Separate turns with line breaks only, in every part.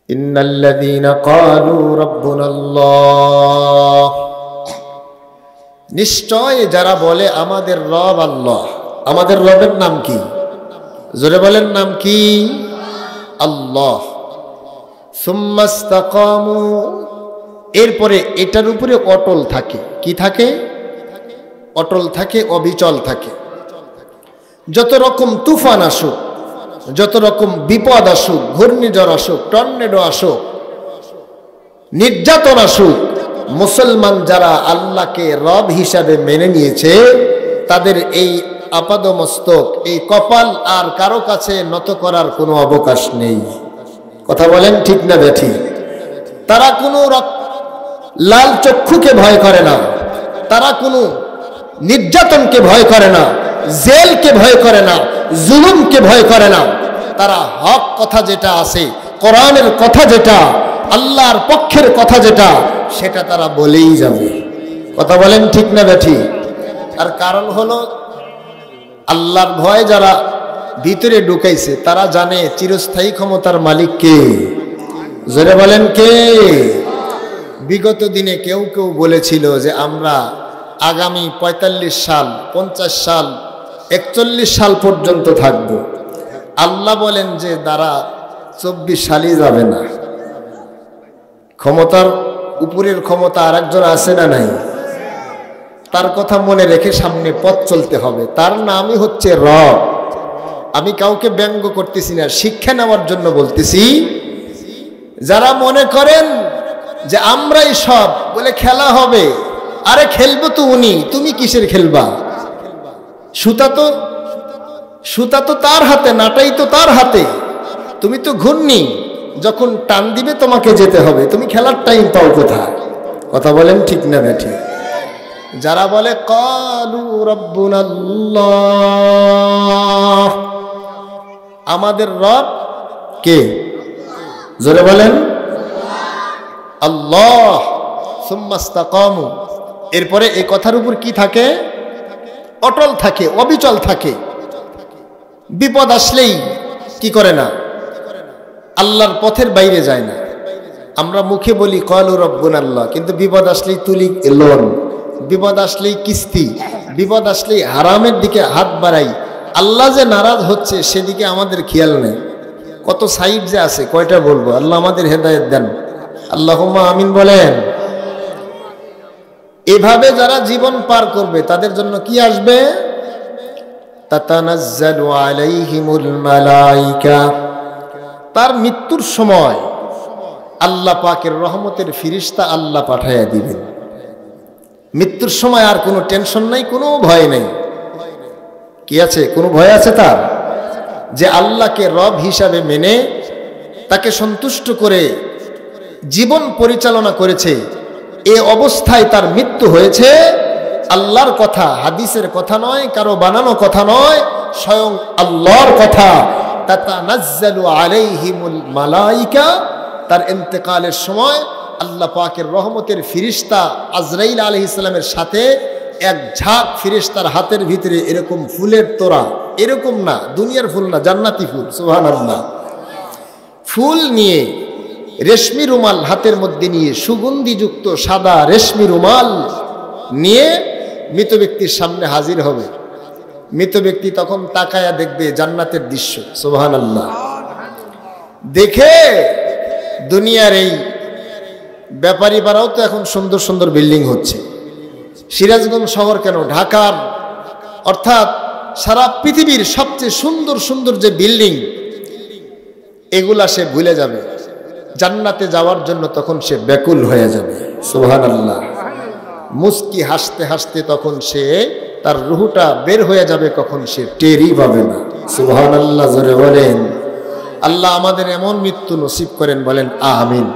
ইন্নাল্লাযীনা ক্বালু রাব্বুনাল্লাহ, নিশ্চয় যারা বলে আমাদের রব আল্লাহ। আমাদের রবের নাম কি? জোরে বলেন, নাম কি? আল্লাহ। সুম্মাস্তাকামু, এরপরে এটার উপরে অটল থাকে। কি থাকে? অটল থাকে, অবিচল থাকে। যত রকম তুফান আসুক, যত রকম বিপদ আসুক, ঘূর্ণিঝড় আসুক, টর্নেডো আসুক, নির্যাতন আসুক, মুসলমান যারা আল্লাহকে রব হিসাবে মেনে নিয়েছে তাদের এই আপাদমস্তক, এই কপাল আর কারো কাছে নত করার কোনো অবকাশ নেই। কথা বলেন ঠিক না বেঠি? তারা কোনো লাল চক্ষুকে ভয় করে না, তারা কোনো নির্যাতনকে ভয় করে না, জেলকে ভয় করে না, জুলুমকে ভয় করে না। তারা হক কথা যেটা আছে, কোরআনের কথা যেটা, আল্লাহর পক্ষের কথা যেটা, সেটা তারা বলেই যাবে। কথা বলেন ঠিক না বেঠি? আর কারণ হলো আল্লাহর ভয় যারা ভিতরে ঢুকাইছে তারা জানে চিরস্থায়ী ক্ষমতার মালিক কে। জোরে বলেন কে? বিগত দিনে কেউ কেউ বলেছিল যে আমরা আগামী ৪৫ সাল, ৫০ সাল, ৪১ সাল পর্যন্ত থাকব। আল্লাহ বলেন যে দ্বারা ২৪ সালই যাবে না। ক্ষমতার উপরের ক্ষমতা আর একজন আছে না নাই? তার কথা মনে রেখে সামনে পথ চলতে হবে। তার নামই হচ্ছে রব। আমি কাউকে ব্যঙ্গ করতেছি না, শিক্ষা নেওয়ার জন্য বলতেছি। যারা মনে করেন যে আমরাই সব, বলে খেলা হবে, আরে খেলবো তো উনি, তুমি কিসের খেলবা? সুতা তো তার হাতে, নাটাই তো তার হাতে। তুমি তো ঘূর্ণি, যখন টান দিবে তোমাকে যেতে হবে, তুমি খেলার টাইম পাও কোথায়? কথা বলেন ঠিক না বেঠি? যারা বলে ক্বালু রাব্বুনাল্লাহ, আমাদের রব কে? জোরে বলেন আল্লাহ। সুম্মাস্তাকামু, এরপরে এই কথার উপর কি থাকে? অটল থাকে, অবিচল থাকে। বিপদ আসলেই কি করে না? আল্লাহর পথের বাইরে যায় না। আমরা মুখে বলি ক্বালু রাব্বুনাল্লাহ, কিন্তু বিপদ আসলেই তুলি লোন, বিপদ আসলেই কিস্তি, বিপদ আসলেই হারামের দিকে হাত বাড়াই। আল্লাহ যে নারাজ হচ্ছে সেদিকে আমাদের খেয়াল নেই। কত সাইড যে আছে, কয়টা বলবো? আল্লাহ আমাদের হেদায়েত দেন, আল্লাহুম্মা আমিন বলেন। এভাবে যারা জীবন পার করবে তাদের জন্য কি আসবে? তাতানাজ্জালু আলাইহিমুল মালাইকা, তার মৃত্যুর সময় আল্লাহ পাকের রহমতের ফিরিস্তা আল্লাহ পাঠাইয়া দিবেন। মৃত্যুর সময় আর কোনো টেনশন নাই, কোনো ভয় নেই। কি আছে? কোনো ভয় আছে তার? যে আল্লাহকে রব হিসাবে মেনে তাকে সন্তুষ্ট করে জীবন পরিচালনা করেছে, এ অবস্থায় তার মৃত্যু হয়েছে। আল্লাহর কথা, হাদিসের কথা নয়, কারো বানানো কথা নয়, স্বয়ং আল্লাহর কথা। তাতানাজ্জালু আলাইহিমুল মালাইকা, তার ইন্তেকালের সময় আল্লাহ পাকের রহমতের ফিরিস্তা আজরাইল আলাইহিস সালামের সাথে এক ঝাঁক ফিরিস্তার হাতের ভিতরে এরকম ফুলের তোড়া, এরকম না, দুনিয়ার ফুল না, জান্নাতি ফুল, সুবহানাল্লাহ, ফুল নিয়ে, রেশমি রুমাল হাতের মধ্যে নিয়ে, সুগন্ধিযুক্ত সাদা রেশমি রুমাল নিয়ে মৃত ব্যক্তির সামনে হাজির হবে। মৃত ব্যক্তি তখন তাকায়া দেখবে জান্নাতের দৃশ্য, সুবহানাল্লাহ। দেখে দুনিয়ার এই ব্যাপারী পাড়াও তো এখন সুন্দর সুন্দর বিল্ডিং হচ্ছে। সিরাজগঞ্জ শহর কেন, ঢাকার অর্থাৎ সারা পৃথিবীর সবচেয়ে সুন্দর সুন্দর যে বিল্ডিং, এগুলা সে ভুলে যাবে। জান্নাতে যাওয়ার জন্য তখন সে ব্যাকুল হয়ে যাবে, সুবহানাল্লাহ। মুস্কি হাসতে হাসতে তখন সে, তার রুহুটা বের হয়ে যাবে, কখন সে টেরই পাবে না, সুবহানাল্লাহ। জোরে বলেন আল্লাহ আমাদের এমন মৃত্যু নসিব করেন, বলেন আমিন।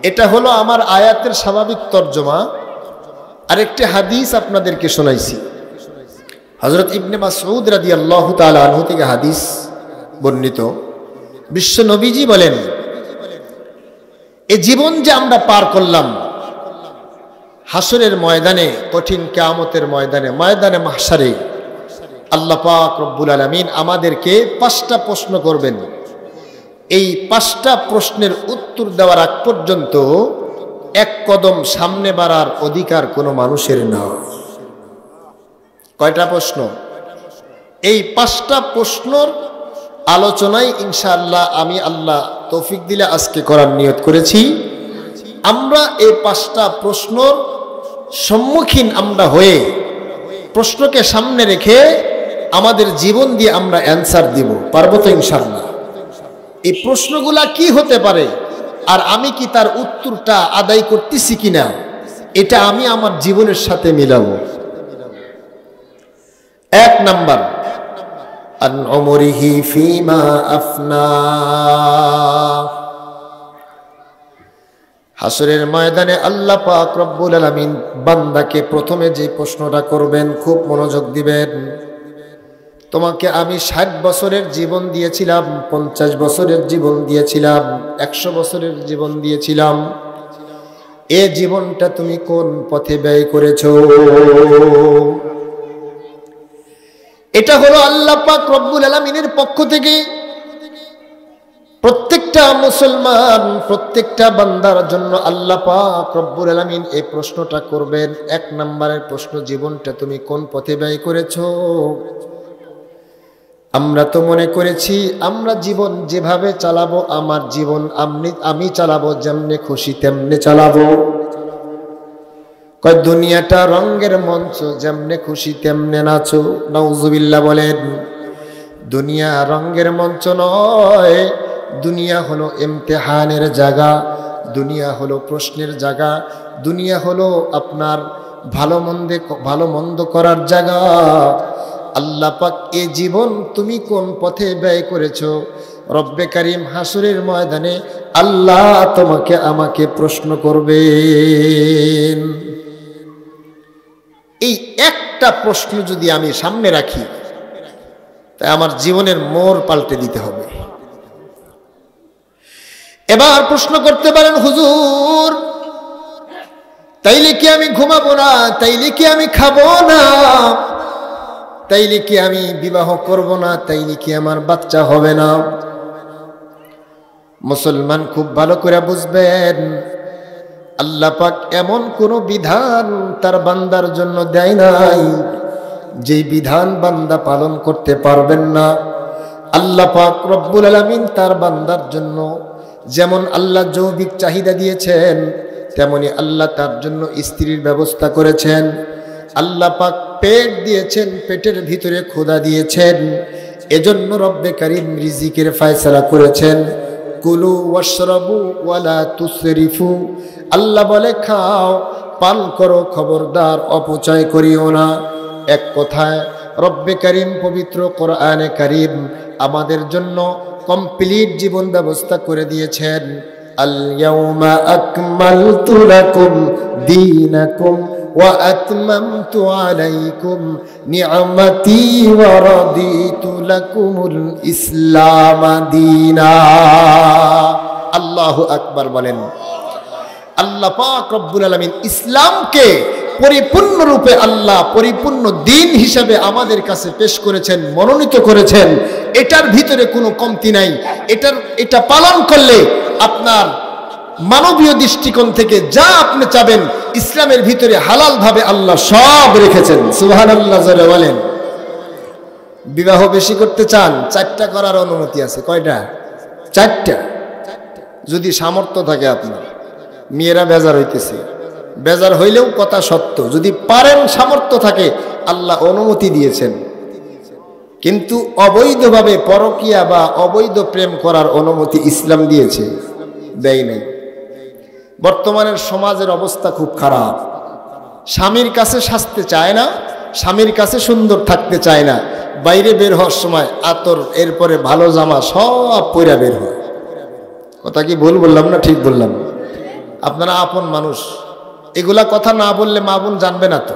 এটা হলো আমার আয়াতের স্বাভাবিক তর্জমা। আরেকটি হাদিস আপনাদেরকে শোনাইছি। হযরত ইবনে মাসউদ রাদিয়াল্লাহু তাআলা আনহু থেকে হাদিস বর্ণিত। বিশ্ব নবীজি বলেন, এই জীবন যে আমরা পার করলাম হাসরের ময়দানে, কঠিন কিয়ামতের ময়দানে, ময়দানে মাহশারে, আল্লাহ পাক রব্বুল আলামিন আমাদেরকে 5টা প্রশ্ন করবেন। এই 5টা প্রশ্নের উত্তর দেওয়ার আগ পর্যন্ত এক কদম সামনে বাড়ার অধিকার কোনো মানুষের না। কয়টা প্রশ্ন? এই 5টা প্রশ্নর আলোচনায় ইনশাআল্লাহ আমি আল্লাহ তৌফিক দিলে আজকে করার নিয়ত করেছি। আমরা এই 5টা প্রশ্নর সম্মুখীন আমরা হয়ে প্রশ্নকে সামনে রেখে আমাদের জীবন দিয়ে আমরা অ্যান্সার দিব, পারবো তো ইনশাআল্লাহ? এই প্রশ্নগুলা কি হতে পারে আর আমি কি তার উত্তরটা আদায় করতেছি কিনা এটা আমি আমার জীবনের সাথে মিলাবো। 1 নাম্বার, আন উমরিহি ফিমা আফনা। হাসরের ময়দানে আল্লাহ পাক রব্বুল আলামিন বান্দাকে প্রথমে যে প্রশ্নটা করবেন, খুব মনোযোগ দিবেন। তোমাকে আমি 60 বছরের জীবন দিয়েছিলাম, 50 বছরের জীবন দিয়েছিলাম, 100 বছরের জীবন দিয়েছিলাম, এ জীবনটা তুমি কোন পথে ব্যয় করেছো? এটা হলো আল্লাহ পাক রব্বুল আলামিনের পক্ষ থেকে প্রত্যেকটা মুসলমান, প্রত্যেকটা বান্দার জন্য আল্লাহ পাক রব্বুল আলামিন এই প্রশ্নটা করবেন। 1 নম্বরের প্রশ্ন, জীবনটা তুমি কোন পথে ব্যয় করেছো? আমরা তো মনে করেছি আমরা জীবন যেভাবে চালাবো, আমার জীবন আমি চালাবো, যেমনে খুশি তেমনে চালাবো। কয় দুনিয়াটা রঙের মঞ্চ, যেমনে খুশি তেমনে নাচো। নাউজুবিল্লাহ বলেন। দুনিয়া রঙের মঞ্চ নয়, দুনিয়া হলো ইমতিহানের জায়গা, দুনিয়া হলো প্রশ্নের জায়গা, দুনিয়া হলো আপনার ভালো মন্দ করার জায়গা। আল্লাহ পাক এ জীবন তুমি কোন পথে ব্যয় করেছো? রব্বে কারিম হাসরের ময়দানে আল্লাহ তোমাকে আমাকে প্রশ্ন করবেন। এই একটা প্রশ্ন যদি আমি সামনে রাখি, তাই আমার জীবনের মোড় পাল্টে দিতে হবে। এবার প্রশ্ন করতে পারেন, হুজুর তাইলে কি আমি ঘুমাবো না? তাইলে কি আমি খাবো না? তাইলে কি আমি বিবাহ করব না? তাইলে কি আমার বাচ্চা হবে না? মুসলমান খুব ভালো করে বুঝবেন, আল্লাহ পাক এমন কোন বিধান তার বান্দার জন্য দেয় নাই যে বিধান বান্দা পালন করতে পারবেন না। আল্লাহ পাক রব্বুল আলামিন তার বান্দার জন্য যেমন আল্লাহ যৌবিক চাহিদা দিয়েছেন, তেমনি আল্লাহ তার জন্য স্ত্রীর ব্যবস্থা করেছেন। আল্লাহ পাক পেট দিয়েছেন, পেটের ভিতরে ক্ষুধা দিয়েছেন। এজন্য রব্বে কারীম রিজিকের ফয়সালা করেছেন, কুলু ওয়াশরাবু ওয়ালা তুসরিফু। আল্লাহ বলে খাও, পান করো, খবরদার অপচয় করিও না। এক কথায় রব্বে কারীম পবিত্র কোরআনে কারীম আমাদের জন্য কমপ্লিট জীবন ব্যবস্থা করে দিয়েছেন। আল ইয়াউমা আকমালতু লাকুম দীনাকুম ওয়া আতমামতু আলাইকুম নি'মাতি ওয়া রাদিতু লাকুমুল ইসলাম দীনা। আল্লাহু আকবার বলেন। আল্লাহ পাক রব্বুল আলামিন ইসলামকে পরিপূর্ণরূপে আল্লাহ পরিপূর্ণ দিন হিসাবে আমাদের কাছে পেশ করেছেন, মনোনীত করেছেন। এটার ভিতরে কোনো কমতি নাই। এটা পালন করলে আপনার মানবীয় দৃষ্টিকোণ থেকে যা আপনি চাবেন ইসলামের ভিতরে হালাল ভাবে আল্লাহ সব রেখেছেন। সুবহানাল্লাহ জোরে বলেন। বিবাহ বেশি করতে চান, 4টা করার অনুমতি আছে। কয়টা? 4টা। যদি সামর্থ্য থাকে আপনার। মেয়েরা বেজার হইতেছে, বেজার হইলেও কথা সত্য, যদি পারেন, সামর্থ্য থাকে, আল্লাহ অনুমতি দিয়েছেন। কিন্তু অবৈধভাবে পরকিয়া বা অবৈধ প্রেম করার অনুমতি ইসলাম দিয়েছে? দেয় নাই। বর্তমানের সমাজের অবস্থা খুব খারাপ। স্বামীর কাছে সাজতে চায় না, স্বামীর কাছে সুন্দর থাকতে চায় না, বাইরে বের হওয়ার সময় আতর, এরপরে ভালো জামা সব পইরা বের হয়। কথা কি ভুল বললাম না ঠিক বললাম? আপনারা আপন মানুষ, এগুলা কথা না বললে মা বোন জানবে না তো।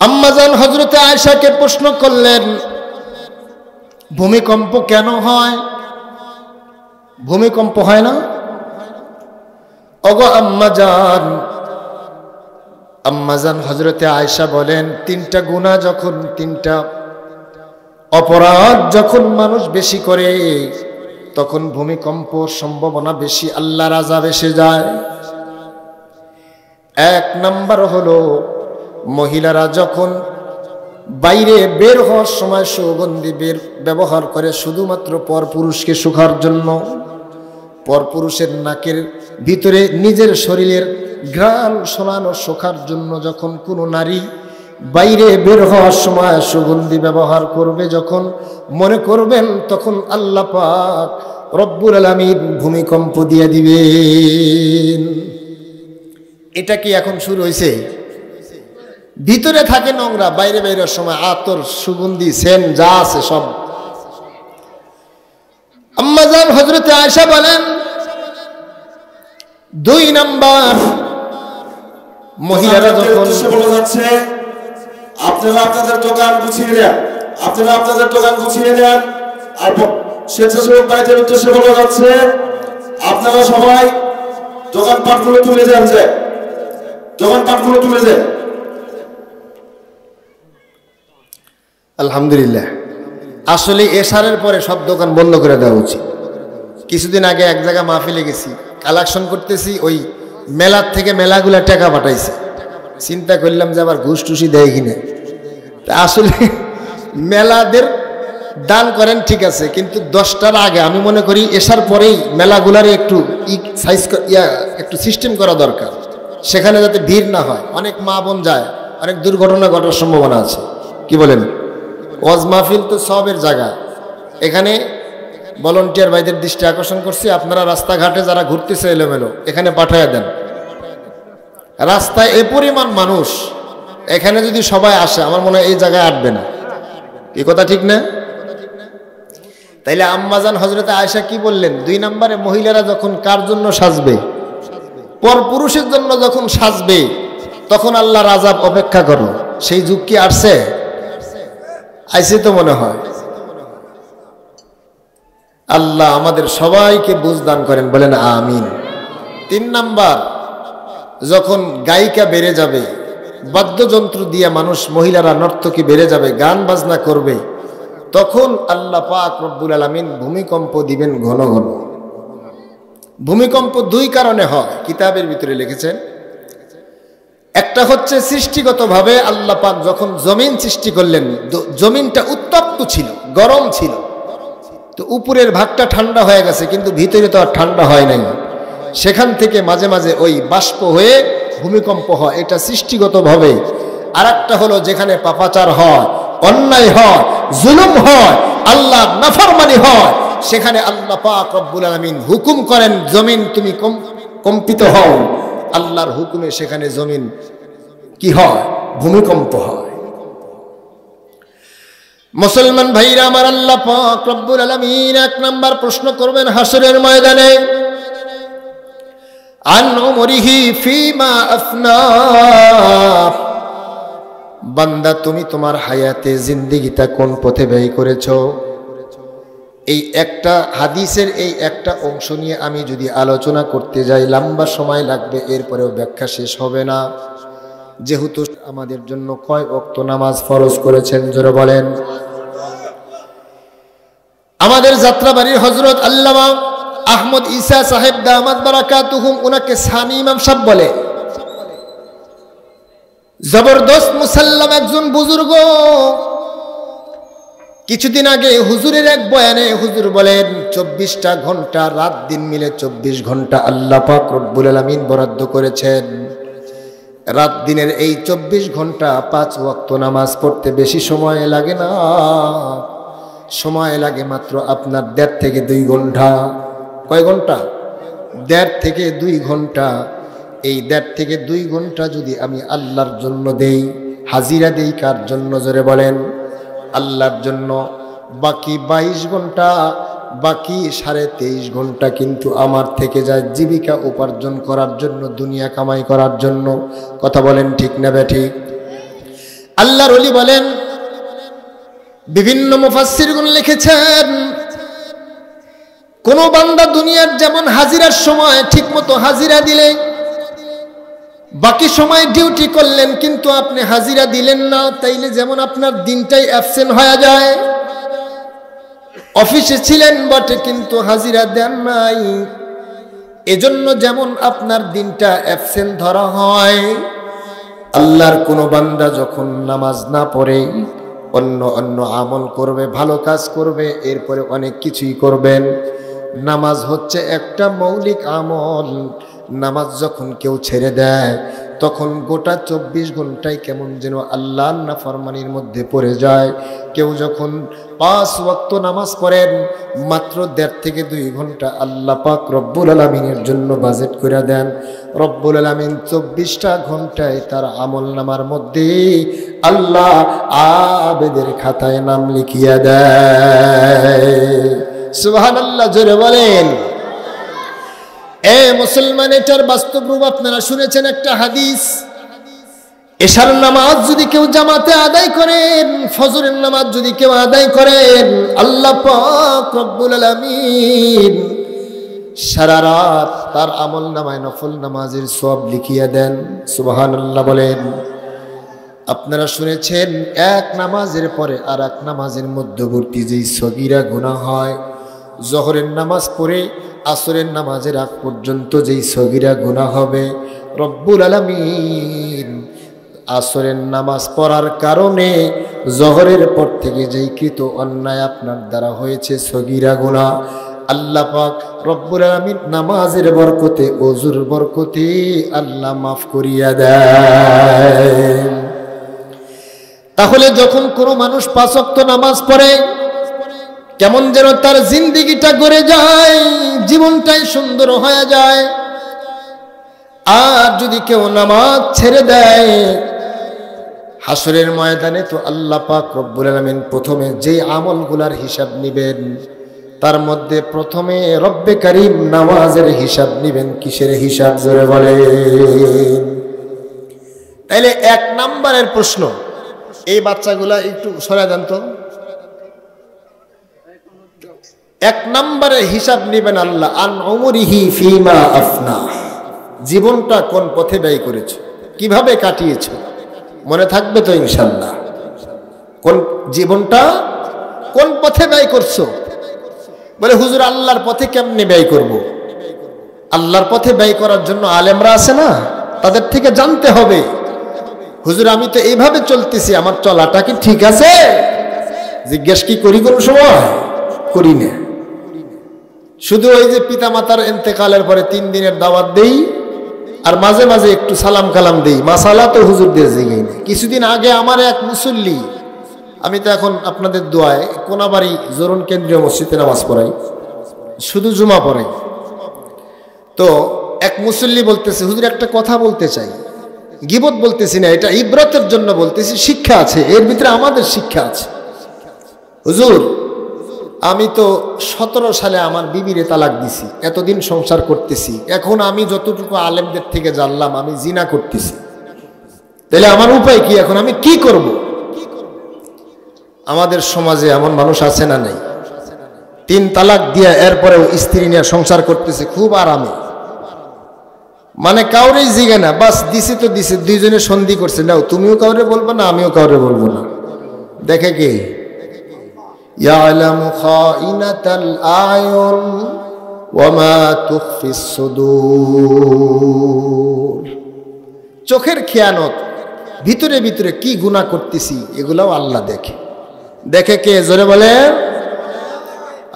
আম্মাজান হযরতে আয়েশাকে প্রশ্ন করলেন, ভূমিকম্প কেন হয়? ভূমিকম্প হয় না? ওগো আম্মাজান হযরতে আয়েশা বলেন, 3টা গুনাহ যখন 3টা অপরাধ যখন মানুষ বেশি করে তখন ভূমিকম্প সম্ভাবনা বেশি, আল্লাহর আযাব এসে যায়। এক নাম্বার হলো মহিলারা যখন বাইরে বের হওয়ার সময় সুগন্ধি ব্যবহার করে শুধুমাত্র পরপুরুষকে সুখার জন্য, পরপুরুষের নাকের ভিতরে নিজের শরীরের ঘ্রাণ শোনানো সুখার জন্য যখন কোনো নারী বাইরে বের হওয়ার সময় সুগন্ধি ব্যবহার করবে, যখন মনে করবেন তখন আল্লাহ পাক রব্বুল আলামিন ভূমিকম্প দিয়ে দিবেন। এটা কি এখন শুরু হয়েছে? ভিতরে থাকে নোংরা, বাইরে বাইরের সময় আতর সুগন্ধি সেন যা আছে সব। আম্মা জান হযরতে আয়েশা বলেন 2 নাম্বার মহিলারা যখন
বলা যাচ্ছে আপনারা আপনাদের দোকান গুছিয়ে নেন, আপনারা আপনাদের দোকান গুছিয়ে নেন। আর স্বেচ্ছাসেবক ভাইদের উদ্দেশ্যে বলা যাচ্ছে আপনারা সবাই দোকানপাটগুলো তুলে দেন, যে দোকানপাটগুলো তুলে দেন।
আলহামদুলিল্লাহ, আসলে এশারের পরে সব দোকান বন্ধ করে দেওয়া উচিত। কিছুদিন আগে এক জায়গায় মাহফিলে গেছি, কালেকশন করতেছি, ওই মেলার থেকে মেলাগুলা টাকা পাঠাইছে। চিন্তা করলাম যে আবার ঘুষ টুসি দেয় কিনা। তা আসলে মেলাদের দান করেন ঠিক আছে, কিন্তু 10টার আগে আমি মনে করি এশার পরেই মেলাগুলার একটু একটু সিস্টেম করা দরকার, সেখানে যাতে ভিড় না হয়। অনেক মা বোন যায়, অনেক দুর্ঘটনা ঘটার সম্ভাবনা আছে। কি বলেন? ওয়াজ মাহফিল তো সবের জায়গা, এখানে ভলান্টিয়ার ভাইদের দৃষ্টি আকর্ষণ করছি, আপনারা রাস্তাঘাটে যারা ঘুরতেছে এলোমেলো এখানে পাঠাইয়া দেন। রাস্তায় এ পরিমাণ মানুষ, এখানে যদি সবাই আসে আমার মনে হয় এই জায়গায় আটবে না। কি কথা ঠিক না? তাইলে আম্মাজান হযরতে আয়েশা কি বললেন? 2 নম্বরে মহিলারা যখন কার জন্য সাজবে? পরপুরুষের জন্য যখন সাজবে তখন আল্লাহর আযাব অপেক্ষা করো। সেই যুগ কি আসছে? আইছে তো মনে হয়। আল্লাহ আমাদের সবাইকে বুঝ দান করেন, বলেন আমিন। 3 নাম্বার, যখন গায়িকা বেড়ে যাবে, বাদ্যযন্ত্র দিয়ে মানুষ মহিলারা নর্তকী বেড়ে যাবে, গান বাজনা করবে, তখন আল্লাহ পাক রব্বুল আলামিন ভূমিকম্প দিবেন ঘন ঘন। ভূমিকম্প 2 কারণে হয়, কিতাবের ভিতরে লিখেছেন। একটা হচ্ছে সৃষ্টিগতভাবে আল্লাহ পাক যখন জমিন সৃষ্টি করলেন, জমিনটা উত্তপ্ত ছিল, গরম ছিল, তো উপরের ভাগটা ঠান্ডা হয়ে গেছে, কিন্তু ভিতরে তো আর ঠান্ডা হয় নাই। সেখান থেকে মাঝে মাঝে ওই বাষ্প হয়ে ভূমিকম্প হয়, এটা সৃষ্টিগতভাবে। আর একটা হলো যেখানে পাপাচার হয়, অন্যায় হয়, জুলুম হয়, আল্লাহ নাফরমানি হয়, সেখানে আল্লাহ পাক রব্বুল আলামিন হুকুম করেন জমিন তুমি কম্পিত হও। আল্লাহর হুকুমে সেখানে জমিন কি হয়? ভূমিকম্প হয়। মুসলমান ভাইরা আমার, আল্লাহ পাক রব্বুল আলামিন 1 নাম্বার প্রশ্ন করবেন হাসরের ময়দানে, আন উমরিহি ফিমা আফনা। বান্দা তুমি তোমার হায়াতে জিন্দেগিটা কোন পথে ব্যয় করেছো? এই একটা হাদিসের এই একটা অংশ নিয়ে আমি যদি আলোচনা করতে যাই লম্বা সময় লাগবে, এরপরেও ব্যাখ্যা শেষ হবে না। যেহেতু আমাদের জন্য কয় ওয়াক্ত নামাজ ফরজ করেছেন, জোরে বলেন। আমাদের যাত্রাবাড়ির হযরত আল্লামা আহমদ ঈসা সাহেব দামাত বারাকাতুহুম, উনাকে সানি ইমাম সাহেব বলে। জবরদস্ত মুসাল্লাম একজন বুজুর্গ। কিছুদিন আগে হুজুরের এক বয়ানে হুজুর বলেন 24টা ঘন্টা, রাত দিন মিলে 24 ঘন্টা আল্লাহ পাক রব্বুল আলামিন বরাদ্দ করেছেন। রাত দিনের এই 24 ঘন্টা 5 ওয়াক্ত নামাজ পড়তে বেশি সময় লাগে না, সময় লাগে মাত্র আপনার 1.5 থেকে 2 ঘন্টা। কয় ঘন্টা? 1.5 থেকে 2 ঘন্টা। এই 1.5 থেকে 2 ঘন্টা যদি আমি আল্লাহর জন্য দেই, হাজিরা দেই কার জন্য? জোরে বলেন, আল্লাহর জন্য। বাকি 22 ঘন্টা, বাকি 23.5 ঘন্টা কিন্তু আমার থেকে যায় জীবিকা উপার্জন করার জন্য, দুনিয়া কামাই করার জন্য। কথা বলেন ঠিক না বেঠিক? আল্লাহর ওলি বলেন, বিভিন্ন মুফাসসিরগণ লিখেছেন, কোন বান্দা দুনিয়ার যেমন হাজিরার সময় ঠিকমতো হাজিরা দিলে, বাকি সময় ডিউটি করলেন কিন্তু আপনি হাজিরা দিলেন না, তাইলে যেমন আপনার দিনটাই অ্যাবসেন্ট হয়ে যায়। অফিসে ছিলেন বটে কিন্তু হাজিরা দেন নাই, এজন্য যেমন আপনার দিনটা অ্যাবসেন্ট ধরা হয়। আল্লাহর কোনো বান্দা যখন নামাজ না পড়ে অন্য অন্য আমল করবে, ভালো কাজ করবে, এরপরে অনেক কিছুই করবেন, নামাজ হচ্ছে একটা মৌলিক আমল। নামাজ যখন কেউ ছেড়ে দেয় তখন গোটা 24 ঘন্টায় কেমন যেন আল্লাহর নাফরমানির মধ্যে পড়ে যায়। কেউ যখন 5 ওয়াক্ত নামাজ পড়েন মাত্র 1.5 থেকে 2 ঘন্টা আল্লাহ পাক রব্বুল আলামিনের জন্য বাজেট করে দেন। রব্বুল আলামিন 24টা ঘন্টায় তার আমল নামার মধ্যে আল্লাহ আবেদের খাতায় নাম লিখিয়ে দেয়। সুবহানাল্লাহ, জোরে বলেন। মুসলমান, এটার বাস্তব রূপ আপনারা শুনেছেন একটা হাদিস। এশার নামাজ যদি কেউ জামাতে আদায় করেন, ফজরের নামাজ যদি কেউ আদায় করেন, আল্লাহ পাক রব্বুল আলামিন সারা রাত তার আমল নামায় নফল নামাজের সওয়াব লিখিয়ে দেন। সুবহানাল্লাহ বলেন। আপনারা শুনেছেন এক নামাজের পরে আর এক নামাজের মধ্যবর্তী যেই সগীরা গুনাহ হয়, জোহরের নামাজ পড়ে আসরের নামাজের আগ পর্যন্ত যেই সগীরা গুনাহ হবে, রব্বুল আলামিন আসরের নামাজ পড়ার কারণে জোহরের পর থেকে যেই কৃত অন্যায় আপনার দ্বারা হয়েছে সগীরা গুনাহ, আল্লাহ পাক রব্বুল আলামিন নামাজের বরকতে, ওযুর বরকতে আল্লাহ মাফ করিয়া দেয়। তাহলে যখন কোনো মানুষ 5 ওয়াক্ত নামাজ পড়ে কেমন যেন তার জিন্দেগিটা গড়ে যায়, জীবনটাই সুন্দর হয়ে যায়। আর যদি কেউ নামাজ ছেড়ে দেয়, হাসরের ময়দানে তো আল্লাহ পাক রব্বুল আলামিন প্রথমে যে আমলগুলার হিসাব নিবেন তার মধ্যে প্রথমে রব্বে কারীম নামাজের হিসাব নিবেন। কিসের হিসাব? জোরে বলেন। তাইলে 1 নম্বরের প্রশ্ন, এই বাচ্চাগুলা একটু সরে দেন তো। 1 নম্বরে হিসাব নিবেন আল্লাহ, আন উমরিহি ফিমা আফনা, জীবনটা কোন পথে ব্যয় করেছো, কিভাবে কাটিয়েছো। মনে থাকবে তো ইনশাআল্লাহ? কোন জীবনটা কোন পথে ব্যয় করছো? বলে হুজুর আল্লাহর পথে কেমনে ব্যয় করব? আল্লাহর পথে ব্যয় করার জন্য আলেমরা আছে না, তাদের থেকে জানতে হবে। হুজুর আমি তো এইভাবে চলতেছি, আমার চলাটা কি ঠিক আছে? জিজ্ঞেস কি করি? কোন সময় করি না। শুধু ওই যে পিতা মাতার ইন্তেকালের পরে 3 দিনের দাওয়াত দেই আর মাঝে মাঝে একটু সালাম কালাম দেই, মাসালা তো হুজুরদের জিগাই না। কিছুদিন আগে আমার এক মুসল্লি, আমি তো এখন আপনাদের দোয়ায় কোনাবাড়ি জোরন কেন্দ্রীয় মসজিদে নামাজ পড়াই, শুধু জুমা পড়াই। তো এক মুসল্লি বলতেছে, হুজুর একটা কথা বলতে চাই, গীবত বলতেছি না, এটা ইবরতের জন্য বলতেছি, শিক্ষা আছে এর ভিতরে, আমাদের শিক্ষা আছে। হুজুর আমি তো 17 সালে আমার বিবিরে তালাক দিছি, এতদিন সংসার করতেছি, এখন আমি যতটুকু আলেমদের থেকে জানলাম আমি জিনা করতেছি, তাহলে আমার উপায় কি? এখন আমি কি করব? আমাদের সমাজে এমন মানুষ আছে না নাই? 3 তালাক দিয়া এরপরেও স্ত্রী নিয়ে সংসার করতেছে খুব আরামে, মানে কাউরেই জিগে না, বাস দিছে তো দিছে, 2 জনে সন্ধি করছে, নাও তুমিও কাউরে বলবো না আমিও কাউরে বলবো না। দেখে কে? ইয়ালামু খাইনাতাল আয়ুন ওয়া মা তুখফিস সুদূর। চোখের খেয়ানত, ভিতরে ভিতরে কি গুনাহ করতেছি এগুলাও আল্লাহ দেখে। দেখে কে? জোরে বলে।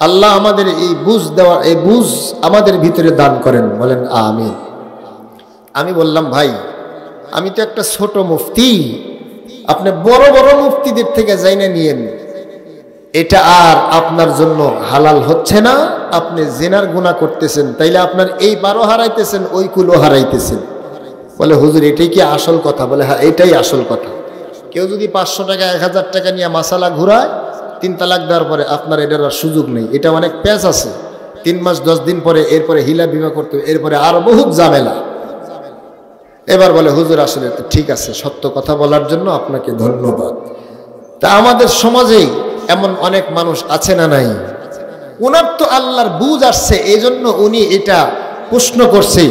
আল্লাহ আমাদের এই বুঝ দেওয়া, এই বুঝ আমাদের ভিতরে দান করেন, বলেন আমিন। আমি বললাম ভাই আমি তো একটা ছোট মুফতি, আপনি বড় বড় মুফতিদের থেকে যাইনা নিয়েন, এটা আর আপনার জন্য হালাল হচ্ছে না, আপনি জিনার গুনাহ করতেছেন, তাইলে আপনার এই 12 হারাইতেছেন, ওই কুলো হারাইতেছেন। বলে হুজুর এটাই কি আসল কথা? বলে হ্যাঁ এটাই আসল কথা। কেউ যদি 500 টাকা 1000 টাকা নিয়ে মাসালা ঘুরায়, 3 তালাক দেওয়ার পরে আপনার এটার আর সুযোগ নেই, এটা অনেক প্যাচ আছে। 3 মাস 10 দিন পরে এরপরে হিলা বিমা করতে হবে, এরপরে আর বহুত ঝামেলা। এবার বলে হুজুর আসলে তো ঠিক আছে, সত্য কথা বলার জন্য আপনাকে ধন্যবাদ। তা আমাদের সমাজে এমন অনেক মানুষ আছে না নাই? ওনার তো আল্লাহর বুঝ আসছে, এই জন্য উনি এটা প্রশ্ন করছে।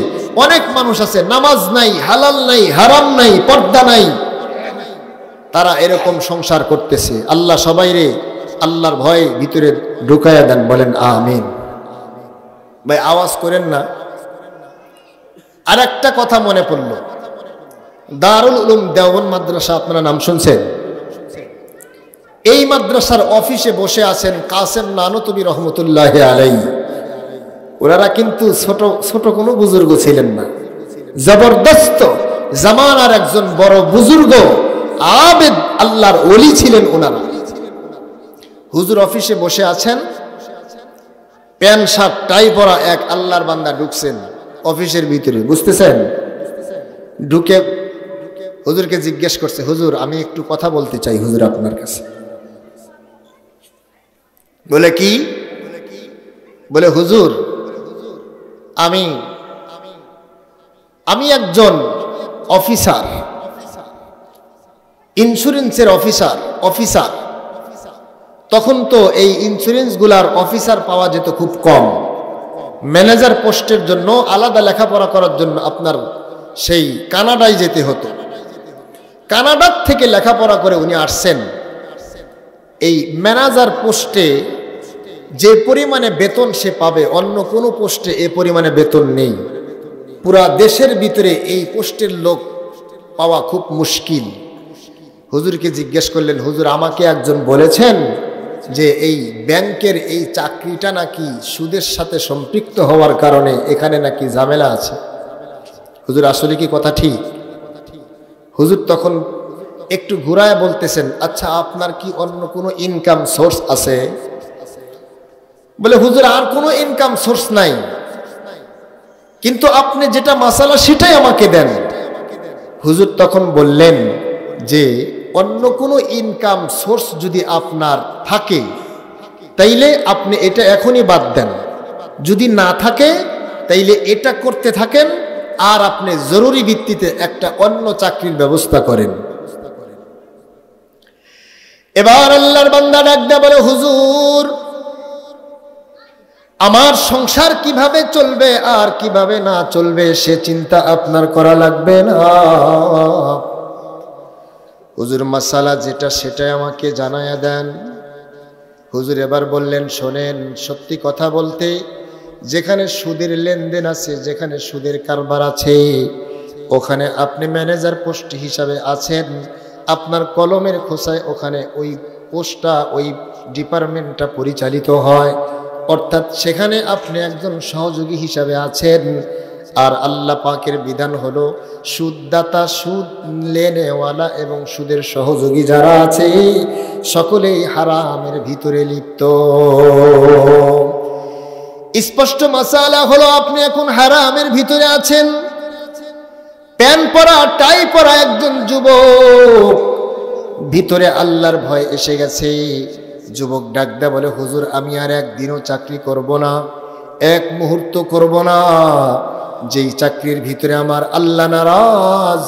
অনেক মানুষ আছে নামাজ নাই, হালাল নাই, হারাম নাই, পর্দা নাই, তারা এরকম সংসার করতেছে। আল্লাহ সবাইরে আল্লাহর ভয় ভিতরে ঢুকাইয়া দেন, বলেন আমিন। ভাই আওয়াজ করেন না। আর একটা কথা মনে পড়ল, দারুল উলুম দেওবন্দ মাদ্রাসা, আপনারা নাম শুনছেন? এই মাদ্রাসার অফিসে বসে আছেন কাসেম নানতুবি রহমতুল্লাহ আলাইহি। ওনারা কিন্তু ছোট ছোট কোনো বুজুর্গ ছিলেন না, জবরদস্ত জামানার একজন বড় বুজুর্গ, আবেদ আল্লাহর ওলি ছিলেন ওনারা। হুজুর অফিসে বসে আছেন, প্যান্ট শার্ট টাই পরা এক আল্লাহর বান্দা ঢুকছেন অফিসের ভিতরে, বুঝতেছেন? ঢুকে হুজুরকে জিজ্ঞেস করছে, হুজুর আমি একটু কথা বলতে চাই হুজুর আপনার কাছে। বলে কি? বলে হুজুর আমি একজন অফিসার, ইন্স্যুরেন্সের অফিসার। তখন তো এই ইন্স্যুরেন্স গুলার অফিসার পাওয়া যেত খুব কম। ম্যানেজার পোস্টের জন্য আলাদা লেখাপড়া করার জন্য আপনার সেই কানাডায় যেতে হতো। কানাডার থেকে লেখাপড়া করে উনি আসছেন। এই ম্যানেজার পোস্টে যে পরিমাণে বেতন সে পাবে, অন্য কোনো পোস্টে এ পরিমাণে বেতন নেই। পুরা দেশের ভিতরে এই পোস্টের লোক পাওয়া খুব মুশকিল। হুজুরকে জিজ্ঞেস করলেন, হুজুর আমাকে একজন বলেছেন যে এই ব্যাংকের এই চাকরিটা নাকি সুদের সাথে সম্পৃক্ত হওয়ার কারণে এখানে নাকি ঝামেলা আছে। হুজুর আসলে কি কথা ঠিক? হুজুর তখন একটু ঘুরায় বলতেছেন, আচ্ছা আপনার কি অন্য কোনো ইনকাম সোর্স আছে? বলে হুজুর আর কোনো ইনকাম সোর্স নাই, কিন্তু আপনি যেটা মাসালা সেটাই আমাকে দেন। হুজুর তখন বললেন যে অন্য কোনো ইনকাম সোর্স যদি আপনার থাকে তাইলে আপনি এটা এখনই বাদ দেন, যদি না থাকে তাইলে এটা করতে থাকেন, আর আপনি জরুরি ভিত্তিতে একটা অন্য চাকরির ব্যবস্থা করেন। এবার আল্লাহর বান্দা ডাক দেয়া বলে, হুজুর আমার সংসার কিভাবে চলবে আর কিভাবে না চলবে সে চিন্তা আপনার করা লাগবে না। হুজুর মাসালা যেটা সেটাই আমাকে জানায়া দেন। হুজুর এবার বললেন, শোনেন সত্যি কথা বলতে যেখানে সুদের লেনদেন আছে, যেখানে সুদের কারবার আছে, ওখানে আপনি ম্যানেজার পোস্ট হিসাবে আছেন, আপনার কলমের খোসায় ওখানে ওই পোস্টটা ওই ডিপার্টমেন্টটা পরিচালিত হয়, অর্থাৎ সেখানে আপনি একজন সহযোগী হিসাবে আছেন। আর আল্লাহ পাকের বিধান হলো সুদদাতা, সুদ লেনেওয়ালা এবং সুদের সহযোগী যারা আছে সকলেই হারামের ভিতরে লিপ্ত। স্পষ্ট মাসালা হলো আপনি এখন হারামের ভিতরে আছেন। প্যান্ট পরা টাই পরা একজন যুবক, ভিতরে আল্লাহর ভয় এসে গেছে। যুবক ডাকদা বলে, হুজুর আমি আর একদিনও চাকরি করব না, এক মুহূর্ত করব না। যেই চাকরির ভিতরে আমার আল্লাহ নারাজ,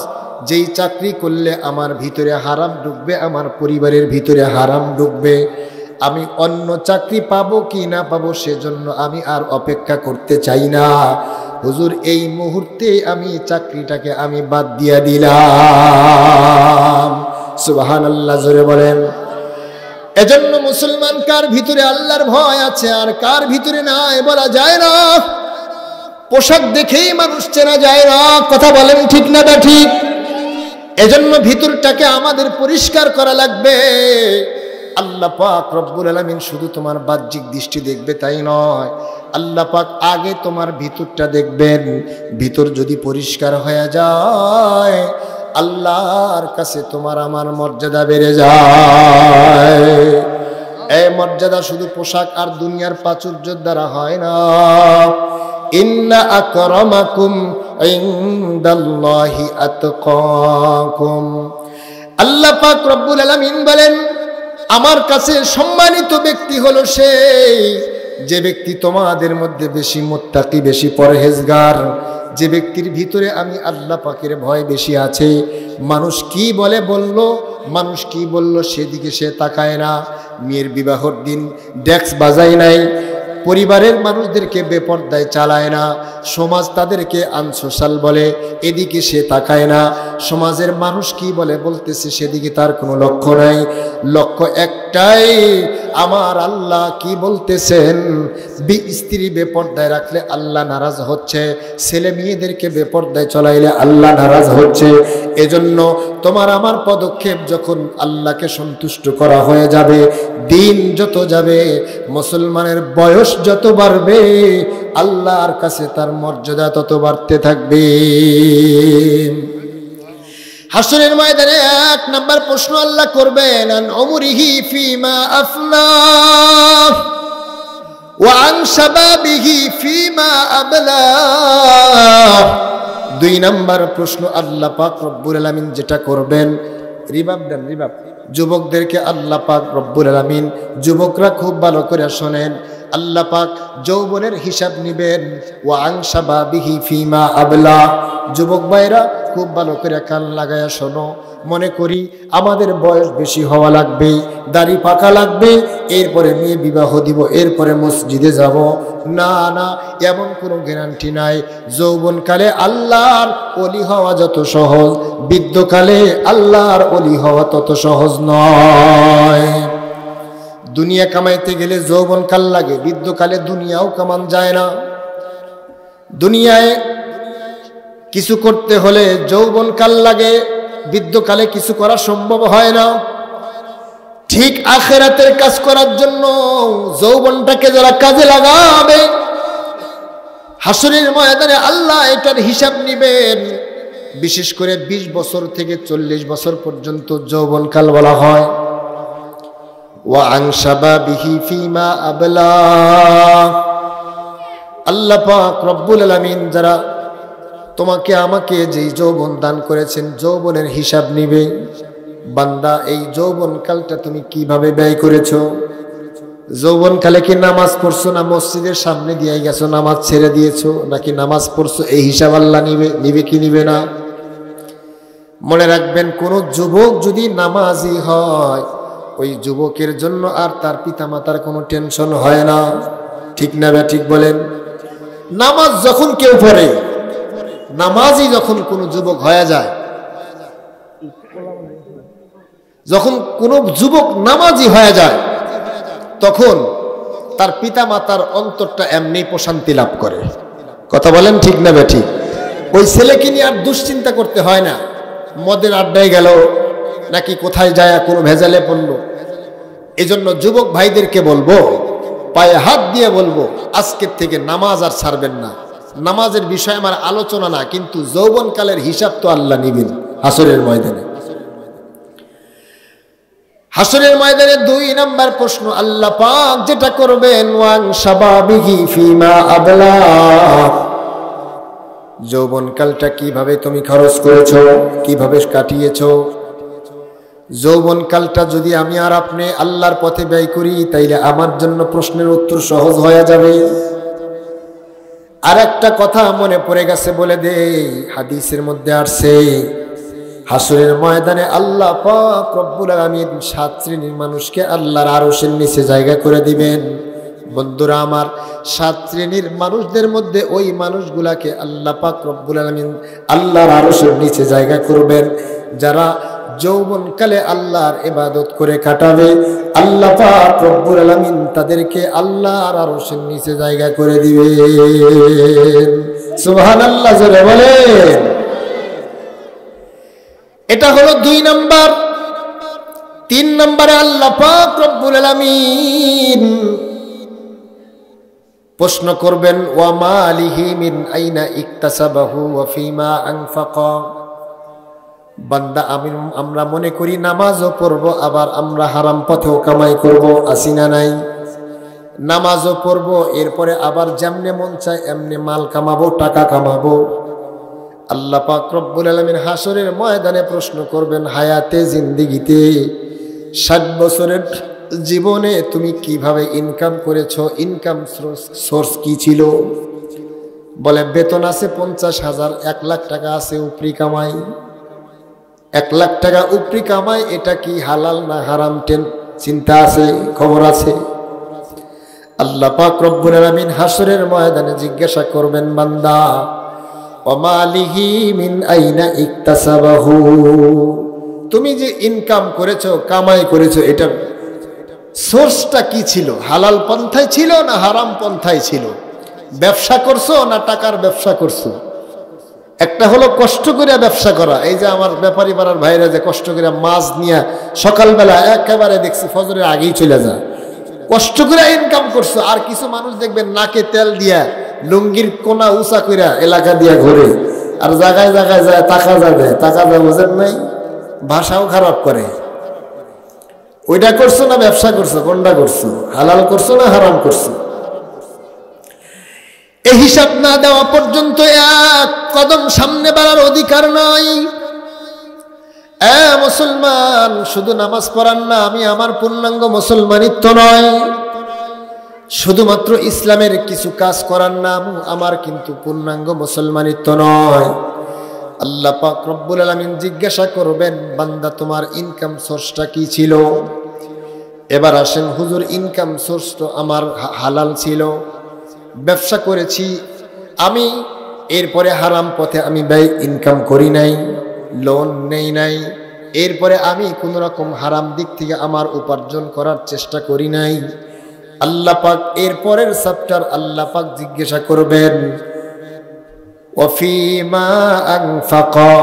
যেই চাকরি করলে আমার ভিতরে হারাম ঢুকবে, আমার পরিবারের ভিতরে হারাম ঢুকবে, আমি অন্য চাকরি পাবো কি না পাবো সেজন্য আমি আর অপেক্ষা করতে চাই না। হুজুর এই মুহূর্তে আমি চাকরিটাকে আমি বাদ দিয়া দিলাম। সুবহানাল্লাহ, জোরে বলেন। এজন্য মুসলমান কার ভিতরে আল্লাহর ভয় আছে আর কার ভিতরে নাই বলা যায় না। পোশাক দেখেই মানুষ চেনা যায় না, কথা বলেন ঠিক না বা ঠিক? এজন্য ভিতরটাকে আমাদের পরিষ্কার করা লাগবে। আল্লাহ পাক রব্বুল আলামিন শুধু তোমার বাহ্যিক দৃষ্টি দেখবে তাই নয়, আল্লাহ পাক আগে তোমার ভিতরটা দেখবেন। ভিতর যদি পরিষ্কার হয়ে যায় আল্লাহর কাছে তোমার আমার মর্যাদা বেড়ে যায়। এই মর্যাদা শুধু পোশাক আর দুনিয়ার প্রাচুর্যের দ্বারা হয় না। ইন্না আকরামাকুম ইনদাল্লাহি আতকাকুম। আল্লাহ পাক রব্বুল আলামিন বলেন, আমার কাছে সম্মানিত ব্যক্তি হলো সেই যে ব্যক্তি তোমাদের মধ্যে বেশি মুত্তাকি, বেশি পরহেজগার, যে ব্যক্তির ভিতরে আমি আল্লাহ পাকের ভয় বেশি আছে। মানুষ কি বলে বলল, মানুষ কি বলল সেদিকে সে তাকায় না। মেয়ের বিবাহর দিন ডেস্ক বাজায় নাই, পরিবারের মানুষদেরকে বেপরদায় চালায় না, সমাজ তাদেরকে আনসোশাল বলে এদিকে সে তাকায় না। সমাজের মানুষ কি বলে বলতেছে সেদিকে তার কোনো লক্ষ্য নাই। লক্ষ্য একটাই, আমার আল্লাহ কি বলতেছেন, স্ত্রী বেপর্দায় রাখলে আল্লাহ নারাজ হচ্ছে, ছেলে মেয়েদেরকে বেপর্দায় চলাইলে আল্লাহ নারাজ হচ্ছে। এজন্য তোমার আমার পদক্ষেপ যখন আল্লাহকে সন্তুষ্ট করা হয়ে যাবে, দিন যত যাবে, মুসলমানের বয়স যত বাড়বে, আল্লাহর কাছে তার মর্যাদা তত বাড়তে থাকবে। হাসরের ময়দানে 1 নাম্বার প্রশ্ন আল্লাহ করবেন, আন উমরিহি ফিমা আফনা ওয়া আন শাবাবিহি ফিমা আবলা। 2 নাম্বার প্রশ্ন আল্লাহ পাক রব্বুল আলামিন যেটা করবেন, রিবাব দেন, রিবাব, যুবকদেরকে আল্লাহ পাক রব্বুল আলামিন, যুবকরা খুব ভালো করে শোনেন, আল্লাহ পাক যৌবনের হিসাব নিবেন। ওয়া আন শাবাবিহি ফিমা আবলা। যুবক ভাইরা খুব ভালো করে কান লাগায়া শোনো। মনে করি আমাদের বয়স বেশি হওয়া লাগবে, দাড়ি পাকা লাগবে, এরপরে মেয়ে বিবাহ দিব, এরপরে মসজিদে যাব, না না, এমন কোনো গ্যারান্টি নাই। যৌবনকালে আল্লাহর ওলি হওয়া যত সহজ, বৃদ্ধকালে আল্লাহর ওলি হওয়া তত সহজ নয়। দুনিয়া কামাইতে গেলে যৌবনকাল লাগে, বৃদ্ধকালে দুনিয়াও কামান যায় না। দুনিয়ায় কিছু করতে হলে যৌবনকাল লাগে, বৃদ্ধকালে কিছু করা সম্ভব হয় না। ঠিক আখিরাতের কাজ করার জন্য যৌবনটাকে যারা কাজে লাগাবে, হাসরের ময়দানে আল্লাহ এটার হিসাব নিবেন। বিশেষ করে 20 বছর থেকে 40 বছর পর্যন্ত যৌবনকাল বলা হয়। ওয়া আন শাবাবিহি ফিমা আবলা। আল্লাহ পাক রব্বুল আলামিন যারা তোমাকে আমাকে যেই যৌবন দান করেছেন, যৌবনের হিসাব নিবে। বান্দা, এই যৌবনকালটা তুমি কিভাবে ব্যয় করেছো? যৌবনকালে কি নামাজ পড়ছো, না মসজিদের সামনে দিয়ে গেছো নামাজ ছেড়ে দিয়েছো, নাকি নামাজ পড়ছো? এই হিসাব আল্লাহ নিবে কি নিবে না? মনে রাখবেন, কোন যুবক যদি নামাজি হয়, ওই যুবকের জন্য আর তার পিতামাতার কোনো টেনশন হয় না। ঠিক না বা ঠিক বলেন? নামাজ যখন কেউ পড়ে, নামাজি যখন কোনো যুবক হয়ে যায়, যখন কোনো যুবক নামাজি হয়ে যায়, তখন তার পিতা মাতার অন্তরটা এমনি প্রশান্তি লাভ করে। কথা বলেন ঠিক না বেঠিক? ওই ছেলেকে নিয়ে আর দুশ্চিন্তা করতে হয় না, মদের আড্ডায় গেল নাকি কোথায় যায় কোনো ভেজালে পড়ল। এজন্য যুবক ভাইদেরকে বলবো, পায়ে হাত দিয়ে বলবো, আজকের থেকে নামাজ আর ছাড়বেন না। নামাজের বিষয় আমার আলোচনা না, কিন্তু যৌবনকালের হিসাব তো আল্লাহ নিবেন হাসরের ময়দানে। হাসরের ময়দানে 2 নাম্বার প্রশ্ন আল্লাহ পাক যেটা করবেন, ওয়ান শাবাবিহি ফিমা আবলা। যৌবনকালটা কিভাবে তুমি খরচ করেছো, কিভাবে কাটিয়েছো? যৌবনকালটা যদি আমি আর আপনি আল্লাহর পথে ব্যয় করি, তাইলে আমার জন্য প্রশ্নের উত্তর সহজ হয়ে যাবে। আর একটা কথা মনে পড়ে গেছে, বলে দেই, হাদিসের মধ্যে আসছে, হাসরের ময়দানে আল্লাহ পাক রব্বুল আলামিন 7 শ্রেণীর মানুষকে আল্লাহর আরশের নিচে জায়গা করে দিবেন। বন্ধুরা আমার, 7 শ্রেণীর মানুষদের মধ্যে ওই মানুষগুলাকে আল্লাহ পাক রব্বুল আলামিন আল্লাহর আরশের নিচে জায়গা করবেন, যারা যৌবনকালে আল্লাহর ইবাদত করে কাটাবে। আল্লাহ পাক রব্বুল আলামিন তাদেরকে আল্লাহর আরশের নিচে জায়গা করে দিবেন। সুবহানাল্লাহ, জোরে বলেন। এটা হলো 2 নাম্বার। 3 নম্বরে আল্লাহ পাক রব্বুল আলামিন প্রশ্ন করবেন, ওয়া মালিহি মিন আইনা ইকতাসাবাহু ওয়া ফিমা আনফাকা। বান্দা, আমরা মনে করি নামাজও পড়বো, আবার আমরা হারাম পথেও কামাই করব, আসি না নাই? নামাজও পড়বো, এরপরে আবার যেমনে মন চায় এমনি মাল কামাবো, টাকা কামাবো। আল্লাহ পাক রব্বুল আলামিন হাসরের ময়দানে প্রশ্ন করবেন, হায়াতে জিন্দেগিতে 60 বছরের জীবনে তুমি কিভাবে ইনকাম করেছো? ইনকাম সোর্স কি ছিল? বলে, বেতন আছে 50,000, 1 লাখ টাকা আছে উপরি কামাই। 1 লাখ টাকা উপরি কামাই, এটা কি হালাল না হারাম? চিন্তা আছে, খবর আছে? আল্লাহ পাক রব্বুল আলামিন হাসরের ময়দানে জিজ্ঞাসা করবেন, বান্দা, ওয়া মালিহি মিন আইনা ইকতাসাবাহু, তুমি যে ইনকাম করেছো, কামাই করেছো, এটা সোর্সটা কি ছিল? হালাল পন্থায় ছিল না হারাম পন্থায় ছিল? ব্যবসা করছো না টাকার ব্যবসা করছো? একটা হলো কষ্ট করে ব্যবসা করা, এই যে আমার ব্যাপারী পাড়ার ভাইরা যে কষ্ট করে মাছ নিয়ে সকালবেলা একেবারে দেখছি ফজরের আগেই চলে যায়, কষ্ট করে ইনকাম করছো। আর কিছু মানুষ দেখবেন নাকে তেল দিয়া লুঙ্গির কোনা উঁচা কইরা এলাকা দিয়া ঘুরে, আর জায়গায় জায়গায় যায় টাকা যাবে, টাকা যা বোঝেন নাই, ভাষাও খারাপ করে। ওইটা করছো না ব্যবসা করছো? কোনটা করছো? হালাল করছো না হারাম করছো? এই হিসাব না দেওয়া পর্যন্ত এক কদম সামনে বাড়ার অধিকার নাই। মুসলমান, শুধু নামাজ পড়ান না আমি আমার পূর্ণাঙ্গ মুসলমানিত্ব নয়, শুধুমাত্র ইসলামের কিছু কাজ করার নাম আমার কিন্তু পূর্ণাঙ্গ মুসলমানিত্ব নয়। আল্লাহ পাক রব্বুল আলামিন জিজ্ঞাসা করবেন, বান্দা তোমার ইনকাম সোর্সটা কি ছিল? এবার আসেন, হুজুর ইনকাম সোর্স তো আমার হালাল ছিল, ব্যবসা করেছি আমি, এরপরে হারাম পথে আমি ব্যয় ইনকাম করি নাই, লোন নেই নাই, এরপরে আমি কোনো রকম হারাম দিক থেকে আমার উপার্জন করার চেষ্টা করি নাই। আল্লাহ পাক এরপরের চ্যাপ্টার আল্লাহ পাক জিজ্ঞাসা করবেন, ওয়াফিমা আনফাকা,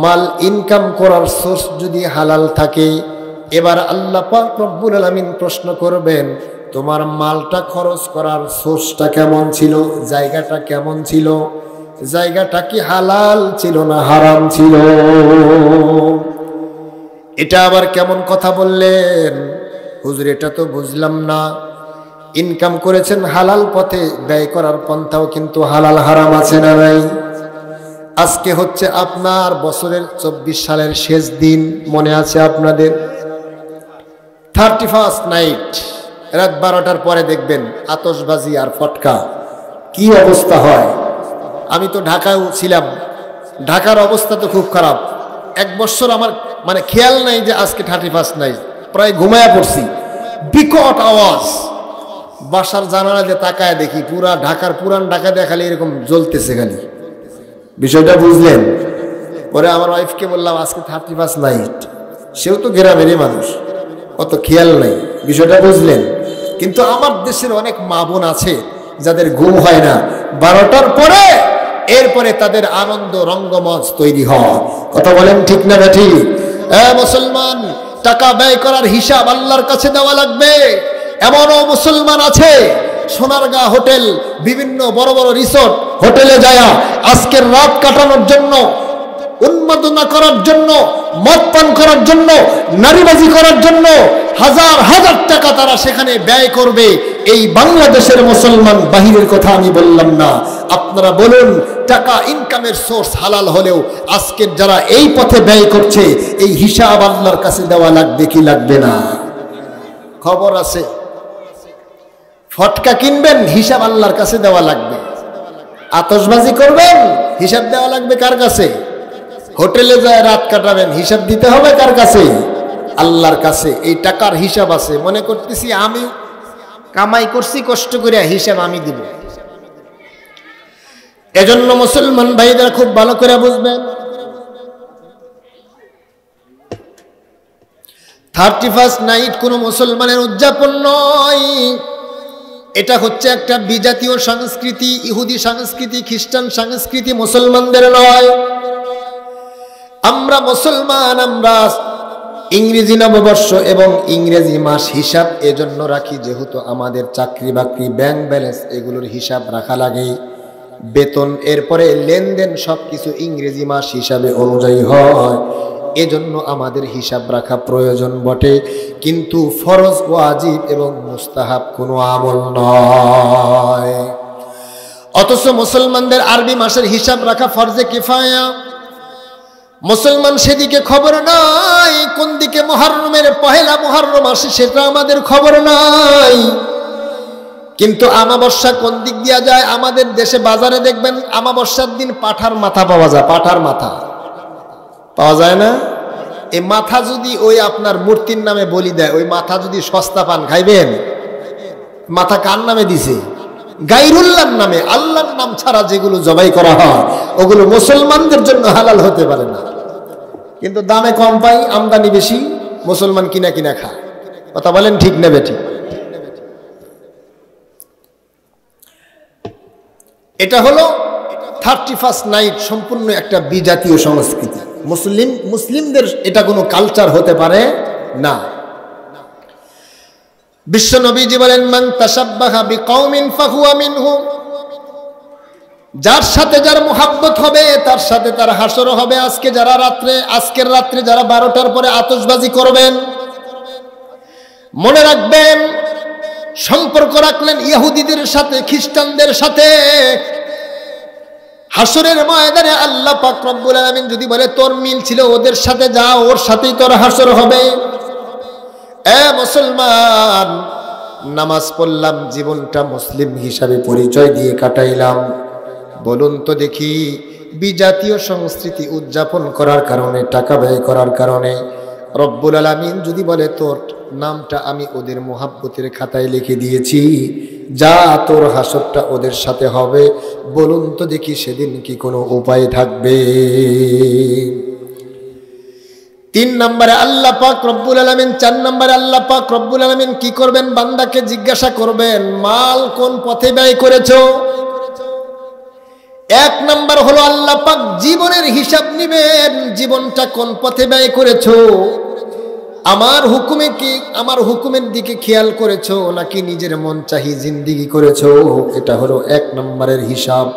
মাল ইনকাম করার সোর্স যদি হালাল থাকে, এবার আল্লাহ পাক রব্বুল আলামিন প্রশ্ন করবেন, তোমার মালটা খরচ করার সোর্সটা কেমন ছিল, জায়গাটা কেমন ছিল, জায়গাটা কি হালাল ছিল না হারাম ছিল? এটা আবার কেমন কথা বললেন হুজুর? এটা তো বুঝলাম না। ইনকাম করেছেন হালাল পথে, ব্যয় করার পন্থাও কিন্তু হালাল হারাম আছে না নাই? আজকে হচ্ছে আপনার বছরের 24 সালের শেষ দিন, মনে আছে আপনাদের? 31st নাইট, রাত 12টার পরে দেখবেন আতশবাজি আর ফটকা, কি অবস্থা হয়। আমি তো ঢাকায় ছিলাম, ঢাকার অবস্থা তো খুব খারাপ। এক বছর আমার মানে খেয়াল নাই যে আজকে 31st নাইট, প্রায় ঘুমায়া পড়ছি। বিকট আওয়াজ, বাসার জানালা দিয়ে তাকায় দেখি পুরা ঢাকার পুরান ঢাকা দেখালে এরকম জ্বলতেছে খালি। বিষয়টা বুঝলেন? পরে আমার ওয়াইফকে বললাম আজকে 31st নাইট, সেও তো গ্রামেরই মানুষ, অত খেয়াল নাই। বিষয়টা বুঝলেন? কিন্তু আমার দেশের অনেক মা বোন আছে যাদের ঘুম হয় না 12টার পরে, এরপরে তাদের আনন্দ রঙ্গমঞ্চ তৈরি হয়। কথা বলেন ঠিক না ঠিক? মুসলমান, টাকা ব্যয় করার হিসাব আল্লাহর কাছে দেওয়া লাগবে। এমনও মুসলমান আছে সোনারগাঁ হোটেল, বিভিন্ন বড় বড় রিসোর্ট হোটেলে যায় আজকের রাত কাটানোর জন্য, উন্মাদনা করার জন্য, মদ পান করার জন্য, নারীবাজি করার জন্য হাজার হাজার টাকা তারা সেখানে ব্যয় করবে। এই বাংলাদেশের মুসলমান, বাহিরের কথা আমি বললাম না। আপনারা বলুন, টাকা ইনকামের সোর্স হালাল হলেও আজকের যারা এই পথে ব্যয় করছে, এই হিসাব আল্লাহর কাছে দেওয়া লাগবে কি লাগবে না? খবর আছে, ফটকা কিনবেন, হিসাব আল্লাহর কাছে দেওয়া লাগবে। আতশবাজি করবেন, হিসাব দেওয়া লাগবে কার কাছে? হোটেলে যায় রাত কাটাবেন, হিসাব দিতে হবে কার কাছে? আল্লাহর কাছে। এই টাকার হিসাব আছে, মনে করতেছি আমি কামাই করছি কষ্ট করে, হিসাব আমি দিব। এজন্য মুসলমান ভাইরা খুব ভালো করে বুঝবেন, 31st নাইট কোনো মুসলমানের উদযাপন নয়। এটা হচ্ছে একটা বিজাতীয় সংস্কৃতি, ইহুদি সংস্কৃতি, খ্রিস্টান সংস্কৃতি, মুসলমানদের নয়। আমরা মুসলমান, আমরা ইংরেজি নববর্ষ এবং ইংরেজি মাস হিসাব এজন্য রাখি যেহেতু আমাদের চাকরি বাকরি, ব্যাংক ব্যালেন্স এগুলোর হিসাব রাখা লাগে। বেতন, এরপরে লেনদেন সবকিছু ইংরেজি মাস হিসাবে অনুযায়ী হয়, এজন্য আমাদের হিসাব রাখা প্রয়োজন বটে। কিন্তু ফরজ, ওয়াজিব এবং মুস্তাহাব কোনো আমল নয়। অথচ মুসলমানদের আরবি মাসের হিসাব রাখা ফরজে কিফায়া। মুসলমান সেদিকে খবর নাই, কোন দিকে মুহররমের পহেলা মুহররম আসে সেটা আমাদের খবর নাই। কিন্তু আমাবস্যা কোন দিক দিয়া যায়? আমাদের দেশে বাজারে দেখবেন আমাবস্যার দিন পাঠার মাথা পাওয়া যায়। পাঠার মাথা পাওয়া যায় না? এই মাথা যদি ওই আপনার মূর্তির নামে বলি দেয়, ওই মাথা যদি সস্তা পান খাইবেন? মাথা কার নামে দিছে? গায়রুল্লাহর নামে। আল্লাহর নাম ছাড়া যেগুলো জবাই করা হয় ওগুলো মুসলমানদের জন্য হালাল হতে পারে না। কিন্তু দামে কম পাই, আমদানি বেশি, মুসলমান কিনা কিনা খায়। কথা বলেন ঠিক নেবে ঠিক। এটা হলো 31st নাইট, সম্পূর্ণ একটা বিজাতীয় সংস্কৃতি। মুসলিমদের এটা কোনো কালচার হতে পারে না। বিশ্ব নবীজি বলেন, মান তাশাব্বাহা বিকওমিন ফাহুয়া মিনহুম, যার সাথে যার মুহাব্বত হবে তার সাথে তার হাসর হবে। আজকের রাত্রে যারা 12টার পরে আতশবাজি করবেন, মনে রাখবেন সম্পর্ক রাখলেন ইহুদিদের সাথে, খ্রিস্টানদের সাথে, হাসরের ময়দানে আল্লাহ পাক রব্বুল আলামিন যদি বলে তোর মিল ছিল ওদের সাথে, যা ওর সাথেই তোর হাসর হবে। মুসলমান, নামাজ পড়লাম, জীবনটা মুসলিম হিসাবে পরিচয় দিয়ে কাটাইলাম, বলুন তো দেখি বিজাতীয় সংস্কৃতি উদযাপন করার কারণে, টাকা ব্যয় করার কারণে রব্বুল আলামিন যদি বলে তোর নামটা আমি ওদের মুহাব্বতের খাতায় লিখে দিয়েছি, যা তোর হাসরটা ওদের সাথে হবে, বলুন তো দেখি সেদিন কি কোনো উপায় থাকবে? 3 নম্বরে আল্লাহ পাক রব্বুল আলামিন, 4 নম্বরে আল্লাহ পাক রব্বুল আলামিন কি করবেন? বান্দাকে জিজ্ঞাসা করবেন মাল কোন পথে ব্যয় করেছো। 1 নম্বর হলো আল্লাহ পাক জীবনের হিসাব নিবেন, জীবনটা কোন পথে ব্যয় করেছো, আমার হুকুমের দিকে খেয়াল করেছো নাকি নিজের মন চাহি জিন্দেগি করেছো, এটা হলো 1 নম্বরের হিসাব।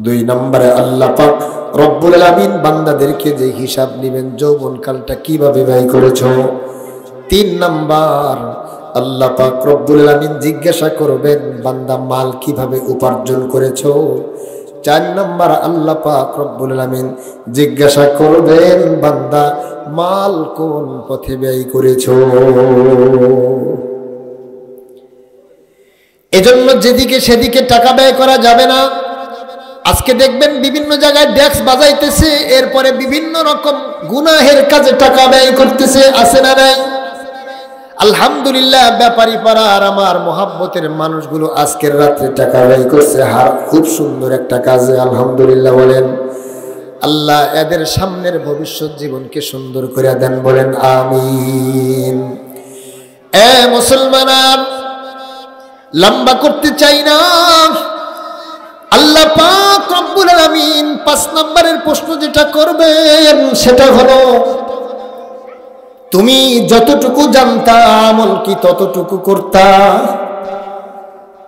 2 নম্বরে আল্লাহ পাক রব্বুল আলামিন বান্দাদেরকে যে হিসাব নেবেন যৌবনকালটা কিভাবে ব্যয় করেছো। 3 নম্বর আল্লাহ পাক রব্বুল আলামিন জিজ্ঞাসা করবেন বান্দা মাল কিভাবে উপার্জন করেছো। 4 নম্বর আল্লাহ পাক রব্বুল আলামিন জিজ্ঞাসা করবেন বান্দা মাল কোন পথে ব্যয় করেছো। এজন্য যেদিকে সেদিকে টাকা ব্যয় করা যাবে না। আজকে দেখবেন বিভিন্ন জায়গায় ডেস্ক বাজাইতেছে, এরপরে বিভিন্ন রকম গুনাহের কাজে টাকা ব্যয় করতেছে, আছে না নাই? আলহামদুলিল্লাহ, ব্যাপারী পাড়া আর আমার মোহাব্বতের মানুষগুলো আজকের রাত্রে টাকা ব্যয় করছে খুব সুন্দর একটা কাজে, আলহামদুলিল্লাহ বলেন। আল্লাহ এদের সামনের ভবিষ্যৎ জীবনকে সুন্দর করে দেন, বলেন আমিন। মুসলমান, লম্বা করতে চাই না। আল্লাহ পাক রব্বুল আলামিন 5 নম্বরের প্রশ্ন যেটা করবেন সেটা হলো তুমি যতটুকু জানতা আমল কি ততটুকু করতা।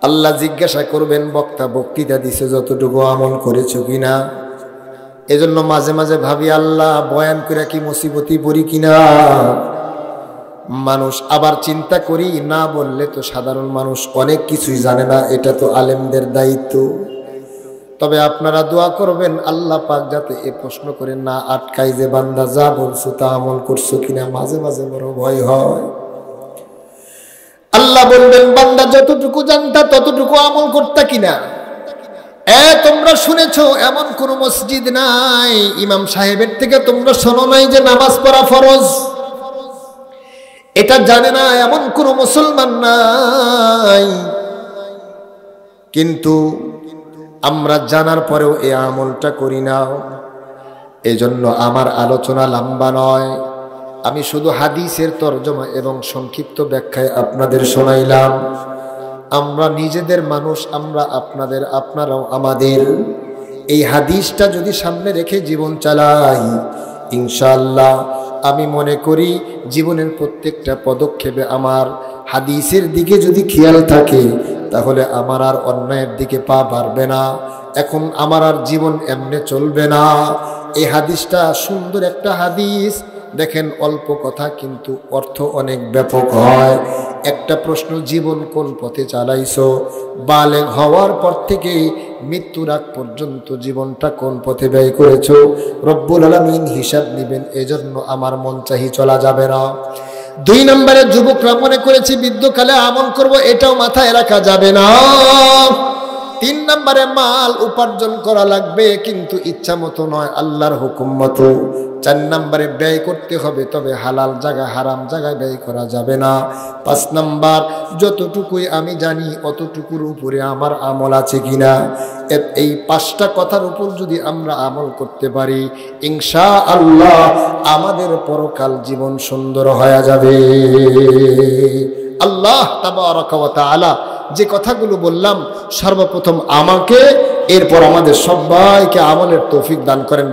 আল্লাহ জিজ্ঞাসা করবেন বক্তৃতা দিছে যতটুকু আমল করেছো কিনা। এজন্য মাঝে মাঝে ভাবি আল্লাহ বয়ান করে কি মুসিবতি পড়ি কিনা। মানুষ আবার চিন্তা করি না বললে তো সাধারণ মানুষ অনেক কিছুই জানে না, এটা তো আলেমদের দায়িত্ব। তবে আপনারা দোয়া করবেন আল্লাহ পাক যাতে এ প্রশ্ন করে না আটকায় যে বান্দা যা বলছো তা আমল করছো কিনা। মাঝে মাঝে বড় ভয় হয়। আল্লাহ বলবেন বান্দা যতটুকু জানতা ততটুকু আমল করতা কিনা। তোমরা শুনেছো এমন কোন মসজিদ নাই ইমাম সাহেবের থেকে তোমরা শোনো নাই যে নামাজ পড়া ফরজ। এটা জানে না এমন কোন মুসলমান নাই। কিন্তু আমরা জানার পরেও এই আমলটা করি না। এজন্য আমার আলোচনা লম্বা নয়, আমি শুধু হাদিসের তরজমা এবং সংক্ষিপ্ত ব্যাখ্যায় আপনাদের শোনাইলাম। আমরা নিজেদের মানুষ, আমরা আপনাদের, আপনারাও আমাদের। এই হাদিসটা যদি সামনে রেখে জীবন চালাই, ইনশাআল্লাহ আমি মনে করি জীবনের প্রত্যেকটা পদক্ষেপে আমার হাদিসের দিকে যদি খেয়াল থাকে তাহলে আমার আর অন্যায়ের দিকে পা বাড়বে না। এখন আমার আর জীবন এমনি চলবে না। এই হাদিসটা সুন্দর একটা হাদিস। দেখেন অল্প কথা কিন্তু অর্থ অনেক ব্যাপক হয়। একটা প্রশ্ন, জীবন কোন পথে চালাইছো? বালেগ হওয়ার পর থেকে মৃত্যুর আগ পর্যন্ত জীবনটা কোন পথে ব্যয় করেছো? রব্বুল আলামিন হিসাব নেবেন। এজন্য আমার মন চাহি চলা যাবে না। 2 নম্বরে যুবকরা মনে করেছি বৃদ্ধকালে আমল করব, এটাও মাথায় রাখা যাবে না। তিন নম্বরে মাল উপার্জন করা লাগবে, কিন্তু ইচ্ছা মতো নয়, আল্লাহর হুকুম মতো। চার নম্বরে ব্যয় করতে হবে, তবে হালাল জায়গা, হারাম জায়গায় ব্যয় করা যাবে না। পাঁচ নম্বর, যতটুকুই আমি জানি অতটুকুর উপরে আমার আমল আছে কিনা। এই পাঁচটা কথার উপর যদি আমরা আমল করতে পারি, ইনশাআল্লাহ আমাদের পরকাল জীবন সুন্দর হয়ে যাবে। আল্লাহ তাবারাকা ওয়া তাআলা যে কথাগুলো বললাম, সর্বপ্রথম আমাকে, এরপর আমাদের সবাইকে আমলের তৌফিক দান করেন।